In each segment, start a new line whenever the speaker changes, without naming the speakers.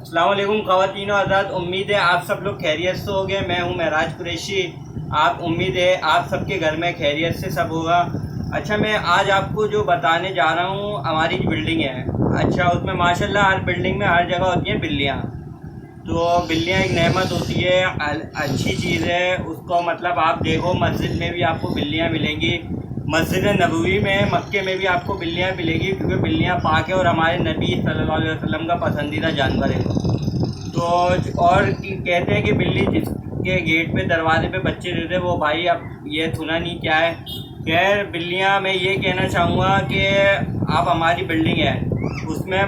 अस्सलाम वालेकुम ख़वातीन व हज़रात, उम्मीद है आप सब लोग खैरियत से होंगे। मैं हूं महराज कुरैशी। आप उम्मीद है आप सबके घर में खैरियत से सब होगा। अच्छा, मैं आज आपको जो बताने जा रहा हूं, हमारी बिल्डिंग है। अच्छा, उसमें माशाल्लाह हर बिल्डिंग में हर जगह होती हैं बिल्लियाँ। तो बिल्लियाँ एक नेमत होती है, अच्छी चीज़ है उसको। मतलब आप देखो, मस्जिद में भी आपको बिल्लियाँ मिलेंगी, मस्जिद नबवी में, मक्के में भी आपको बिल्लियाँ मिलेंगी, क्योंकि बिल्लियाँ पाक है और हमारे नबी सल्लल्लाहु अलैहि वसल्लम का पसंदीदा जानवर है। तो और कहते हैं कि बिल्ली जिसके गेट पे, दरवाजे पे बच्चे देते हैं, वो भाई अब ये सुना नहीं क्या है। खैर, बिल्लियाँ मैं ये कहना चाहूँगा कि आप हमारी बिल्डिंग है, उसमें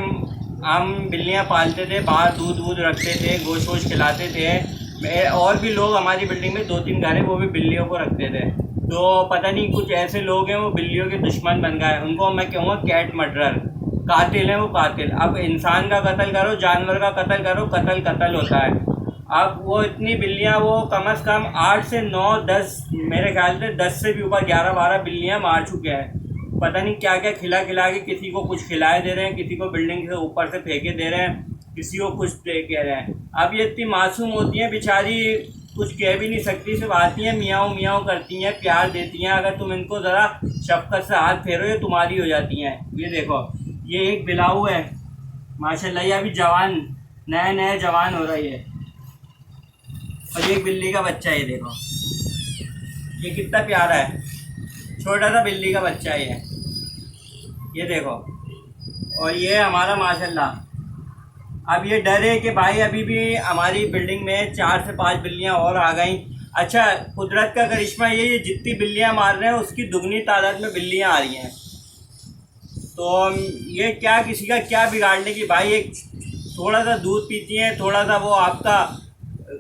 हम बिल्लियाँ पालते थे, बाहर दूध वूध रखते थे, गोश्त वोश्त खिलाते थे। और भी लोग हमारी बिल्डिंग में 2-3 घर है, वो भी बिल्लियों को रखते थे। तो पता नहीं कुछ ऐसे लोग हैं वो बिल्लियों के दुश्मन बन गए, उनको मैं कहूँगा कैट मर्डरर, कातिल है वो, कातिल। अब इंसान का कत्ल करो, जानवर का कत्ल करो, कत्ल कत्ल होता है। अब वो इतनी बिल्लियाँ, वो कम से कम 8 से 9 10, मेरे ख्याल से 10 से भी ऊपर 11-12 बिल्लियाँ मार चुके हैं। पता नहीं क्या क्या खिला खिला के, किसी को कुछ खिलाए दे रहे हैं, किसी को बिल्डिंग से ऊपर से फेंके दे रहे हैं, किसी को कुछ दे कह रहे हैं। अब ये इतनी मासूम होती हैं बेचारी, कुछ कह भी नहीं सकती, सिर्फ आती हैं, मियाँव मियाँव करती हैं, प्यार देती हैं। अगर तुम इनको ज़रा शफ़क़त से हाथ फेरो, ये तुम्हारी हो जाती हैं। ये देखो, ये एक बिलाऊ है माशाल्लाह, ये अभी जवान, नया नया जवान हो रहा है। और ये एक बिल्ली का बच्चा है, ये देखो, ये कितना प्यारा है, छोटा सा बिल्ली का बच्चा है ये देखो। और ये हमारा माशाल्लाह, अब ये डर है कि भाई अभी भी हमारी बिल्डिंग में 4 से 5 बिल्लियां और आ गई। अच्छा, कुदरत का करिश्मा ये जितनी बिल्लियां मार रहे हैं उसकी दुगनी तादाद में बिल्लियां आ रही हैं। तो ये क्या, किसी का क्या बिगाड़ने की भाई। एक थोड़ा सा दूध पीती हैं, थोड़ा सा वो आपका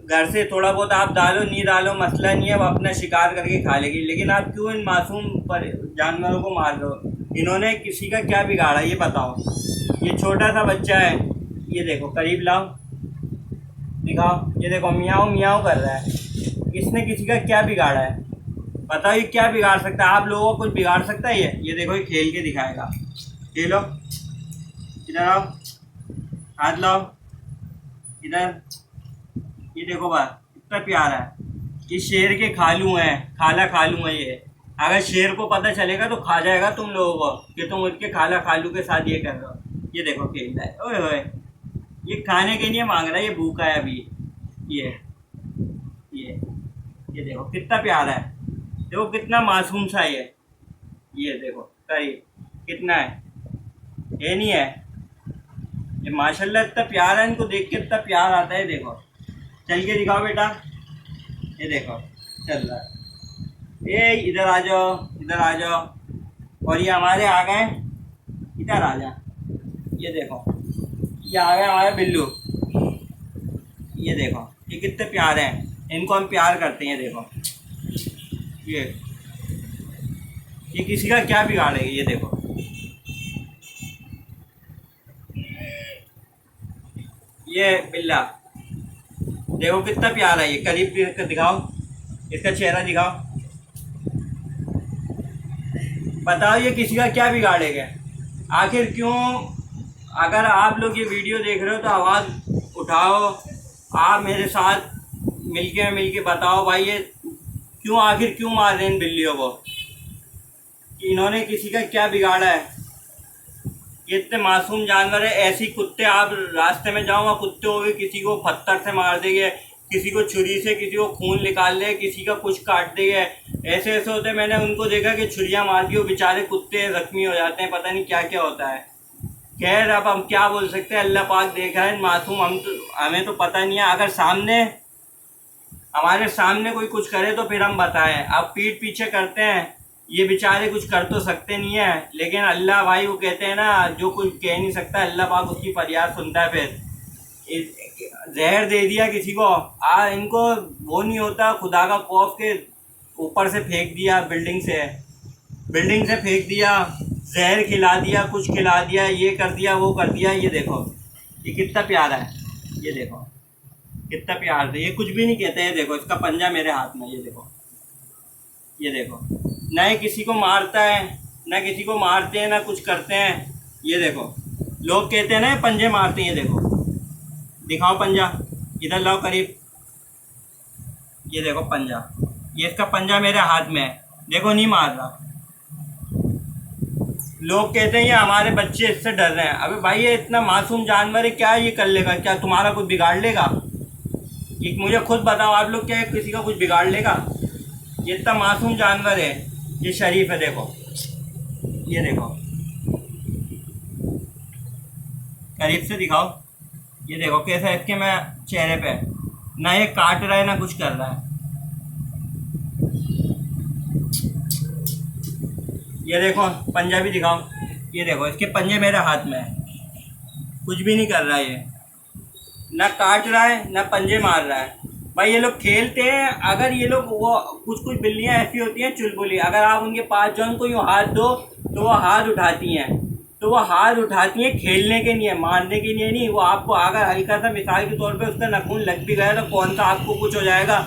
घर से थोड़ा बहुत आप डालो नहीं डालो मसला नहीं है, वो अपना शिकार करके खा लेगी। लेकिन आप क्यों इन मासूम पर जानवरों को मार दो? इन्होंने किसी का क्या बिगाड़ा ये बताओ। ये छोटा सा बच्चा है, ये देखो, करीब लाओ दिखाओ, ये देखो मियाँव मियाँव कर रहा है। इसने किसी का क्या बिगाड़ा है बताओ? ये क्या बिगाड़ सकता है? आप लोगों को कुछ बिगाड़ सकता है ये देखो, ये खेल के दिखाएगा। खेलो, इधर आओ, हाथ लाओ इधर। ये देखो बात, इतना प्यारा है। ये शेर के खालू हैं, खाला खालू हैं ये। अगर शेर को पता चलेगा तो खा जाएगा तुम लोगों को कि तुम उसके खाला खालू के साथ ये कर रहे हो। ये देखो खेल रहा है, ओए ओए, ये खाने के लिए मांग रहा है, ये भूखा है अभी। ये ये ये देखो कितना प्यारा है, देखो कितना मासूम सा ये देखो करीब कितना है, ये नहीं है ये माशाल्लाह, इतना प्यार है, इनको देख के इतना प्यार आता है। देखो, चल के दिखाओ बेटा, ये देखो चल रहा है। ये इधर आ जाओ, इधर आ जाओ। और ये हमारे आ गए, इधर आ जा। ये देखो, ये आ गए हमारे बिल्लू। ये देखो, ये कितने प्यारे हैं, इनको हम प्यार करते हैं। देखो ये किसी का क्या बिगाड़ेगी। ये देखो, ये बिल्ला देखो कितना प्यारा है, ये करीब दिखाओ, इसका चेहरा दिखाओ। बताओ ये किसी का क्या बिगाड़ेगा आखिर? क्यों? अगर आप लोग ये वीडियो देख रहे हो तो आवाज़ उठाओ, आप मेरे साथ मिलके बताओ भाई, ये क्यों, आखिर क्यों मार रहे हैं इन बिल्लियों को? कि इन्होंने किसी का क्या बिगाड़ा है? ये इतने मासूम जानवर है। ऐसी कुत्ते, आप रास्ते में जाओ, वहाँ कुत्ते हो गए, किसी को पत्थर से मार देंगे, किसी को छुरी से, किसी को खून निकाल दे, किसी का कुछ काट देंगे। ऐसे ऐसे होते हैं, मैंने उनको देखा कि छुरियाँ मार दी, वो बेचारे कुत्ते जख्मी हो जाते हैं, पता नहीं क्या क्या होता है। खैर, अब हम क्या बोल सकते हैं, अल्लाह पाक देखा है मासूम, हमें तो पता नहीं है। अगर हमारे सामने कोई कुछ करे तो फिर हम बताएं। अब पीठ पीछे करते हैं, ये बेचारे कुछ कर तो सकते नहीं है, लेकिन अल्लाह भाई, वो कहते हैं ना, जो कुछ कह नहीं सकता अल्लाह पाक उसकी फरियाद सुनता है। फिर जहर दे दिया किसी को, इनको वो नहीं होता, खुदा का खौफ के ऊपर से फेंक दिया, बिल्डिंग से फेंक दिया, जहर खिला दिया, कुछ खिला दिया, ये कर दिया, वो कर दिया। ये देखो, ये कितना प्यारा है, ये देखो कितना प्यार से, ये कुछ भी नहीं कहते हैं। देखो, इसका पंजा मेरे हाथ में, ये देखो, ये देखो, ना ये किसी को मारता है, ना किसी को मारते हैं, ना कुछ करते हैं। ये देखो, लोग कहते हैं ना ये पंजे मारते हैं, ये देखो दिखाओ पंजा, इधर लाओ करीब। ये देखो पंजा, ये इसका पंजा मेरे हाथ में है, देखो नहीं मार रहा। लोग कहते हैं ये हमारे बच्चे इससे डर रहे हैं। अबे भाई ये इतना मासूम जानवर है, क्या ये कर लेगा? क्या तुम्हारा कुछ बिगाड़ लेगा? ये मुझे खुद बताओ, आप लोग क्या किसी का कुछ बिगाड़ लेगा? ये इतना मासूम जानवर है, ये शरीफ है। देखो ये देखो, करीब से दिखाओ। ये देखो कैसा इसके मैं चेहरे पे, ना ये काट रहा है ना कुछ कर रहा है। ये देखो पंजा भी दिखाओ। ये देखो इसके पंजे मेरे हाथ में है, कुछ भी नहीं कर रहा है ये, ना काट रहा है ना पंजे मार रहा है। भाई ये लोग खेलते हैं। अगर ये लोग, वो कुछ बिल्लियाँ ऐसी होती हैं चुलबुली, अगर आप उनके पास जो उनको यूँ हाथ दो तो वो हाथ उठाती हैं, तो वो हाथ उठाती हैं खेलने के लिए, मारने के लिए नहीं। वो आपको अगर हल्का सा मिसाल के तौर पे उसका नाखून लग भी गया तो कौन सा आपको कुछ हो जाएगा?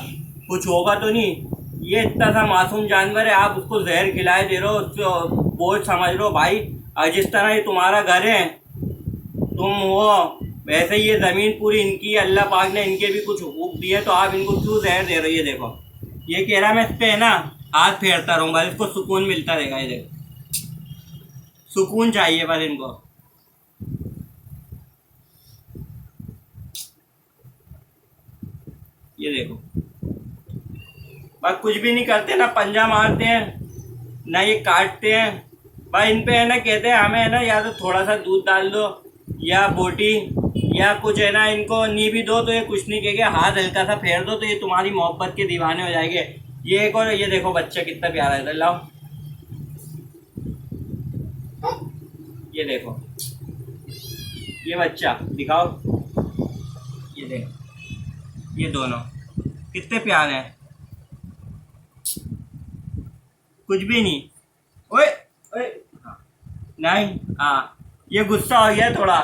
कुछ होगा तो नहीं। ये इतना सा मासूम जानवर है, आप उसको जहर खिलाए दे रहे हो, उसको बोझ समझ लो भाई। और जिस तरह ये तुम्हारा घर है, तुम हो वैसे ही ये ज़मीन पूरी इनकी है। अल्लाह पाक ने इनके भी कुछ हुकूक दिए, तो आप इनको क्यों जहर दे रहे हो? ये देखो, ये कह रहा मैं इस पे है ना हाथ फेरता रहूँगा, इसको सुकून मिलता रहेगा। ये देखो, सुकून चाहिए बस इनको। ये देखो, बस कुछ भी नहीं करते, ना पंजा मारते हैं ना ये काटते हैं। भाई इन पे है ना कहते हैं हमें है ना, या तो थोड़ा सा दूध डाल दो या बोटी या कुछ है ना, इनको नी भी दो तो ये कुछ नहीं कहेंगे। हाथ हल्का सा फेर दो तो ये तुम्हारी मोहब्बत के दीवाने हो जाएंगे। ये एक, और ये देखो बच्चा कितना प्यारा है, इधर लाओ। ये देखो ये बच्चा दिखाओ, ये देखो, ये दोनों कितने प्यारे हैं, कुछ भी नहीं। ओए ओए, हाँ, नहीं, हाँ ये गुस्सा हो गया थोड़ा।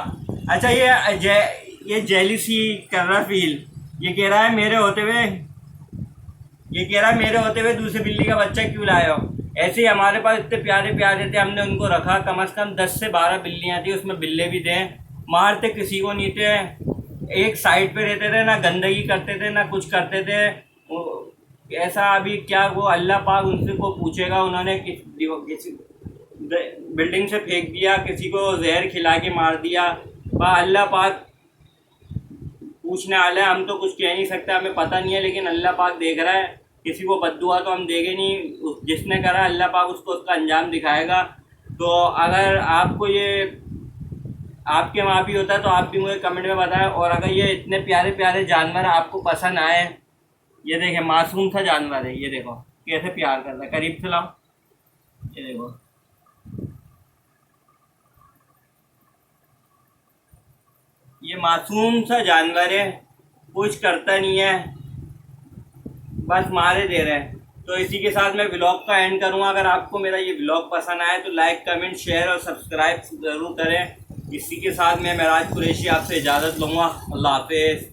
अच्छा ये जेलिसी कर रहा फील। ये कह रहा है मेरे होते हुए, ये कह रहा है मेरे होते हुए दूसरे बिल्ली का बच्चा क्यों लाए हो? ऐसे ही हमारे पास इतने प्यारे प्यारे थे, हमने उनको रखा। कम से कम 10 से 12 बिल्लियाँ थी, उसमें बिल्ले भी थे। मारते किसी को नहीं थे, एक साइड पे रहते थे, ना गंदगी करते थे ना कुछ करते थे। ऐसा अभी क्या वो अल्लाह पाक उनसे को पूछेगा, उन्होंने किसी बिल्डिंग से फेंक दिया, किसी को जहर खिला के मार दिया, अल्लाह पाक पूछने वाले हैं। हम तो कुछ कह नहीं सकते, हमें पता नहीं है, लेकिन अल्लाह पाक देख रहा है। किसी को बद्दुआ तो हम देंगे नहीं, जिसने करा अल्लाह पाक उसको उसका अंजाम दिखाएगा। तो अगर आपको ये आपके वहाँ भी होता है तो आप भी मुझे कमेंट में बताएं। और अगर ये इतने प्यारे प्यारे जानवर आपको पसंद आए, ये देखें मासूम सा जानवर है, ये देखो कैसे प्यार कर रहा है। करीब से लाओ, ये देखो, ये मासूम सा जानवर है, कुछ करता नहीं है, बस मारे दे रहे हैं। तो इसी के साथ मैं व्लॉग का एंड करूँगा। अगर आपको मेरा ये व्लॉग पसंद आए तो लाइक कमेंट शेयर और सब्सक्राइब ज़रूर करें। इसी के साथ मैं महराज कुरैशी आपसे इजाज़त लूँगा। अल्लाह हाफिज़।